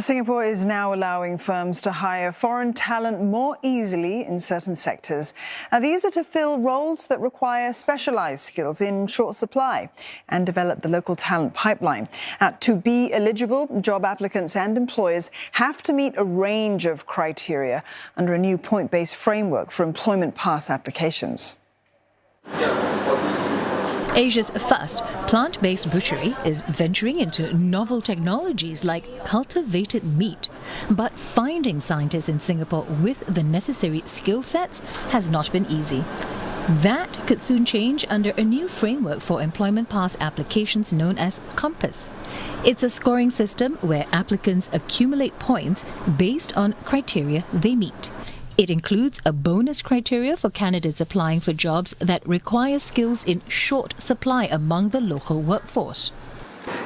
Singapore is now allowing firms to hire foreign talent more easily in certain sectors. Now, these are to fill roles that require specialised skills in short supply and develop the local talent pipeline. Now, to be eligible, job applicants and employers have to meet a range of criteria under a new point-based framework for employment pass applications. Asia's first plant-based butchery is venturing into novel technologies like cultivated meat. But finding scientists in Singapore with the necessary skill sets has not been easy. That could soon change under a new framework for employment pass applications known as Compass. It's a scoring system where applicants accumulate points based on criteria they meet. It includes a bonus criteria for candidates applying for jobs that require skills in short supply among the local workforce.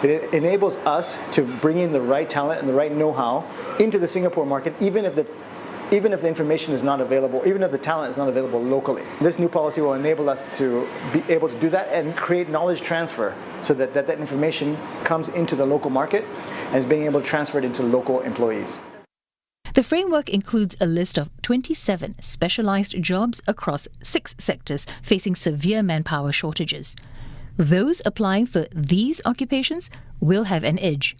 It enables us to bring in the right talent and the right know-how into the Singapore market, even if the information is not available, even if the talent is not available locally. This new policy will enable us to be able to do that and create knowledge transfer so that information comes into the local market and is being able to transfer it into local employees. The framework includes a list of 27 specialised jobs across 6 sectors facing severe manpower shortages. Those applying for these occupations will have an edge.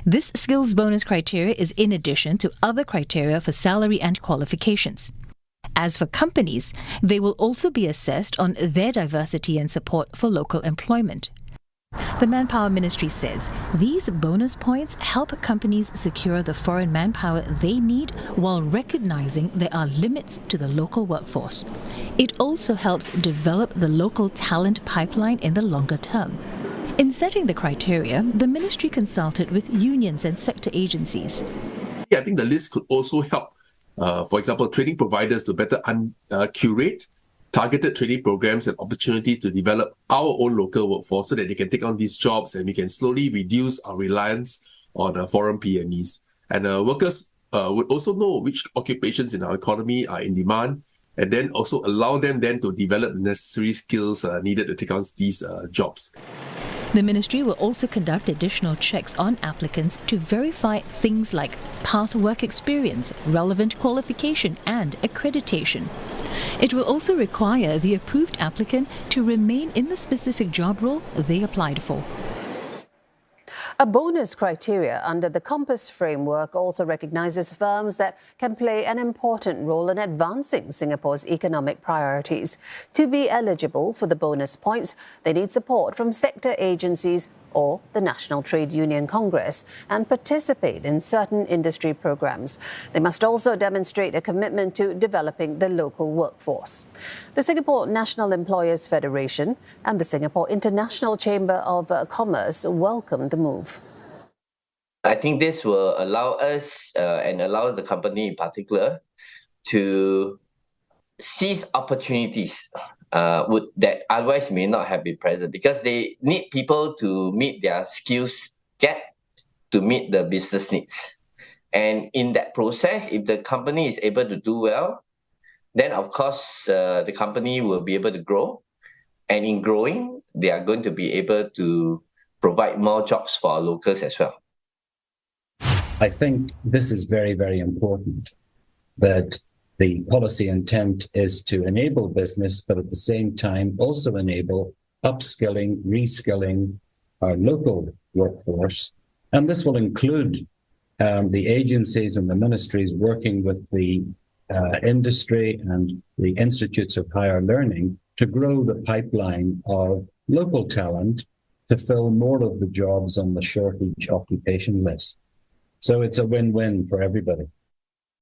This skills bonus criteria is in addition to other criteria for salary and qualifications. As for companies, they will also be assessed on their diversity and support for local employment. The Manpower Ministry says these bonus points help companies secure the foreign manpower they need while recognizing there are limits to the local workforce. It also helps develop the local talent pipeline in the longer term. In setting the criteria, the ministry consulted with unions and sector agencies. I think the list could also help, for example, training providers to better curate targeted training programs and opportunities to develop our own local workforce so that they can take on these jobs and we can slowly reduce our reliance on foreign PMEs. And workers would also know which occupations in our economy are in demand and then also allow them then to develop the necessary skills needed to take on these jobs. The ministry will also conduct additional checks on applicants to verify things like past work experience, relevant qualification and accreditation. It will also require the approved applicant to remain in the specific job role they applied for. A bonus criteria under the Compass framework also recognises firms that can play an important role in advancing Singapore's economic priorities. To be eligible for the bonus points, they need support from sector agencies or the National Trade Union Congress and participate in certain industry programs. They must also demonstrate a commitment to developing the local workforce. The Singapore National Employers Federation and the Singapore International Chamber of Commerce welcome the move. I think this will allow us and allow the company in particular to seize opportunities that otherwise may not have been present, because they need people to meet their skills gap to meet the business needs. And in that process, if the company is able to do well, then of course the company will be able to grow. And in growing, they are going to be able to provide more jobs for our locals as well. I think this is very, very important, that the policy intent is to enable business, but at the same time also enable upskilling, reskilling our local workforce. And this will include the agencies and the ministries working with the industry and the institutes of higher learning to grow the pipeline of local talent to fill more of the jobs on the shortage occupation list. So it's a win-win for everybody.